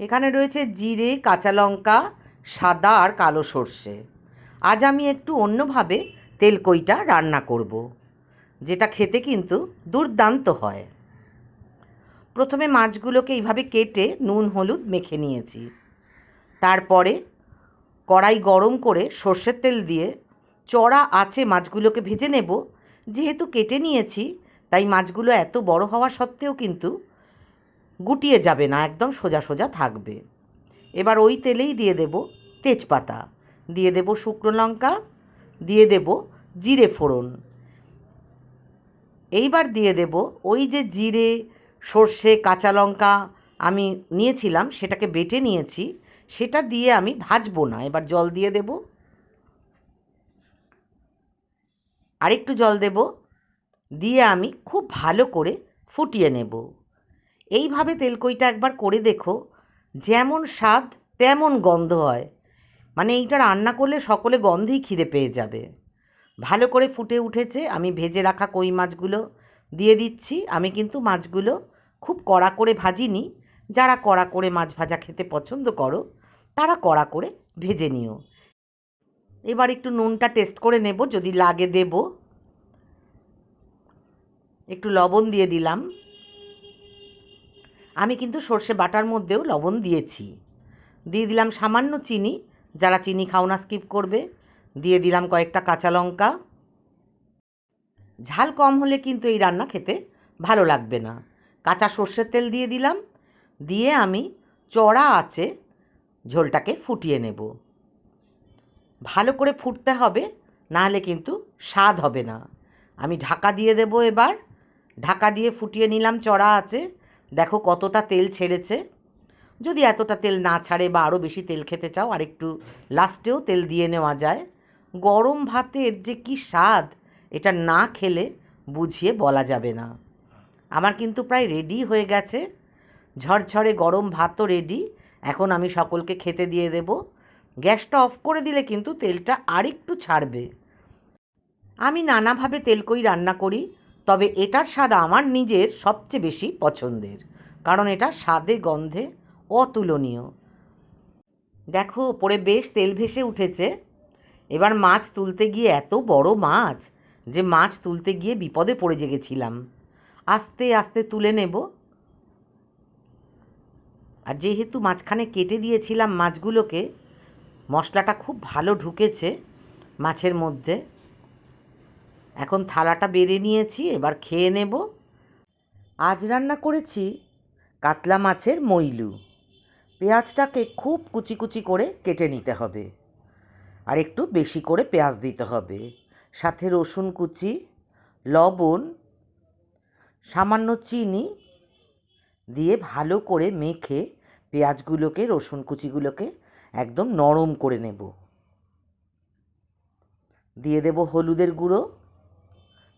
এখানে রয়েছে জিরে, কাঁচা লঙ্কা, সাদা আর কালো সর্ষে। আজ আমি একটু অন্যভাবে তেলকইটা রান্না করব, যেটা খেতে কিন্তু দুর্দান্ত হয়। প্রথমে মাছগুলোকে এইভাবে কেটে নুন হলুদ মেখে নিয়েছি। তারপরে কড়াই গরম করে সর্ষের তেল দিয়ে চড়া আঁচে মাছগুলোকে ভেজে নেব। যেহেতু কেটে নিয়েছি তাই মাছগুলো এত বড় হওয়া সত্ত্বেও কিন্তু গুটিয়ে যাবে না, একদম সোজা সোজা থাকবে। এবার ওই তেলেই দিয়ে দেব তেজপাতা, দিয়ে দেব শুকনো লঙ্কা, দিয়ে দেব জিরে ফোড়ন। এইবার দিয়ে দেব ওই যে জিরে, সর্ষে, কাঁচা লঙ্কা আমি নিয়েছিলাম, সেটাকে বেটে নিয়েছি, সেটা দিয়ে আমি ভাজবো না। এবার জল দিয়ে দেব, আরেকটু জল দেব, দিয়ে আমি খুব ভালো করে ফুটিয়ে নেব। এইভাবে তেলকইটা একবার করে দেখো, যেমন স্বাদ তেমন গন্ধ হয়। মানে এইটা রান্না করলে সকলে গন্ধেই খিদে পেয়ে যাবে। ভালো করে ফুটে উঠেছে, আমি ভেজে রাখা কই মাছগুলো দিয়ে দিচ্ছি। আমি কিন্তু মাছগুলো খুব কড়া করে ভাজিনি। যারা কড়া করে মাছ ভাজা খেতে পছন্দ করো তারা কড়া করে ভেজে নিও। এবার একটু নুনটা টেস্ট করে নেব, যদি লাগে দেব। একটু লবণ দিয়ে দিলাম। আমি কিন্তু সর্ষে বাটার মধ্যেও লবণ দিয়েছি। দিয়ে দিলাম সামান্য চিনি, যারা চিনি খাও না স্কিপ করবে। দিয়ে দিলাম কয়েকটা কাঁচা লঙ্কা। ঝাল কম হলে কিন্তু এই রান্না খেতে ভালো লাগবে না। কাঁচা সর্ষের তেল দিয়ে দিলাম, দিয়ে আমি চড়া আঁচে ঝোলটাকে ফুটিয়ে নেব। ভালো করে ফুটতে হবে, নাহলে কিন্তু স্বাদ হবে না। আমি ঢাকা দিয়ে দেব। এবার ঢাকা দিয়ে ফুটিয়ে নিলাম চড়া আঁচে। দেখো কতটা তেল ছেড়েছে। যদি এতটা তেল না ছাড়ে বা আরও বেশি তেল খেতে চাও, আর একটু লাস্টেও তেল দিয়ে নেওয়া যায়। গরম ভাতের যে কী স্বাদ, এটা না খেলে বুঝিয়ে বলা যাবে না। আমার কিন্তু প্রায় রেডি হয়ে গেছে, ঝরঝরে গরম ভাতও রেডি। এখন আমি সকলকে খেতে দিয়ে দেব। গ্যাসটা অফ করে দিলে কিন্তু তেলটা আরেকটু ছাড়বে। আমি নানাভাবে তেলকই রান্না করি, তবে এটার স্বাদ আমার নিজের সবচেয়ে বেশি পছন্দের, কারণ এটা স্বাদে গন্ধে অতুলনীয়। দেখো ওপরে বেশ তেল ভেসে উঠেছে। এবার মাছ তুলতে গিয়ে, এত বড় মাছ যে মাছ তুলতে গিয়ে বিপদে পড়ে গেছিলাম। আস্তে আস্তে তুলে নেব। আর যেহেতু মাঝখানে কেটে দিয়েছিলাম মাছগুলোকে, মশলাটা খুব ভালো ঢুকেছে মাছের মধ্যে। এখন থালাটা বেড়ে নিয়েছি, এবার খেয়ে নেব। আজ রান্না করেছি কাতলা মাছের মইলু। পেঁয়াজটাকে খুব কুচি কুচি করে কেটে নিতে হবে, আর একটু বেশি করে পেঁয়াজ দিতে হবে। সাথে রসুন কুচি, লবণ, সামান্য চিনি দিয়ে ভালো করে মেখে পেঁয়াজগুলোকে, রসুন কুচিগুলোকে একদম নরম করে নেব। দিয়ে দেব হলুদের গুঁড়ো,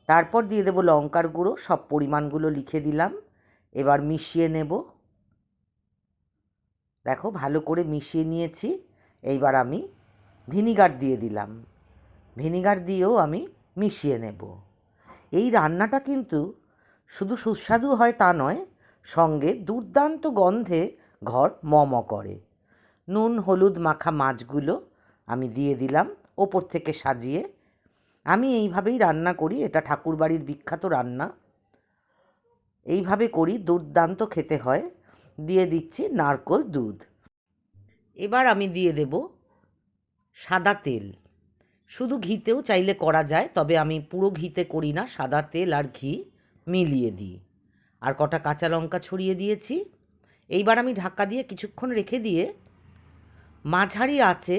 তারপর দিয়ে দেব লঙ্কার গুঁড়ো। সব পরিমাণগুলো লিখে দিলাম। এবার মিশিয়ে নেব। দেখো ভালো করে মিশিয়ে নিয়েছি। এইবার আমি ভিনিগার দিয়ে দিলাম। ভিনিগার দিয়েও আমি মিশিয়ে নেব। এই রান্নাটা কিন্তু শুধু সুস্বাদু হয় তা নয়, সঙ্গে দুর্দান্ত গন্ধে ঘর ম করে। নুন হলুদ মাখা মাছগুলো আমি দিয়ে দিলাম ওপর থেকে সাজিয়ে। আমি এইভাবেই রান্না করি, এটা ঠাকুরবাড়ির বিখ্যাত রান্না। এইভাবে করি, দুর্দান্ত খেতে হয়। দিয়ে দিচ্ছি নারকেল দুধ। এবার আমি দিয়ে দেব সাদা তেল। শুধু ঘিতেও চাইলে করা যায়, তবে আমি পুরো ঘিতে করি না, সাদা তেল আর ঘি মিলিয়ে দিই। আর কটা কাঁচা লঙ্কা ছড়িয়ে দিয়েছি। এইবার আমি ঢাকা দিয়ে কিছুক্ষণ রেখে দিয়ে মাঝারি আঁচে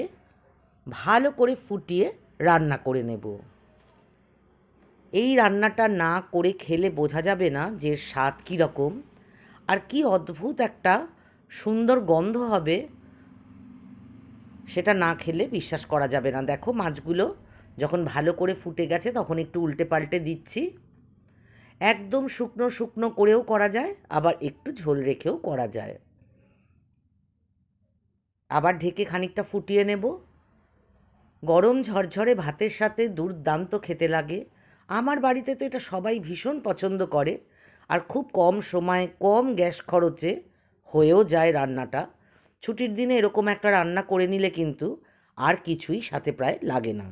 ভালো করে ফুটিয়ে রান্না করে নেব। এই রান্নাটা না করে খেলে বোঝা যাবে না যে স্বাদ কী রকম, আর কি অদ্ভুত একটা সুন্দর গন্ধ হবে, সেটা না খেলে বিশ্বাস করা যাবে না। দেখো মাছগুলো যখন ভালো করে ফুটে গেছে তখন একটু উল্টে পাল্টে দিচ্ছি। একদম শুকনো শুকনো করেও করা যায়, আবার একটু ঝোল রেখেও করা যায়। আবার ঢেকে খানিকটা ফুটিয়ে নেব। গরম ঝরঝরে ভাতের সাথে দুর্দান্ত খেতে লাগে। আমার বাড়িতে তো এটা সবাই ভীষণ পছন্দ করে, আর খুব কম সময়ে কম গ্যাস খরচে হয়েও যায় রান্নাটা। ছুটির দিনে এরকম একটা রান্না করে নিলে কিন্তু আর কিছুই সাথে প্রায় লাগে না।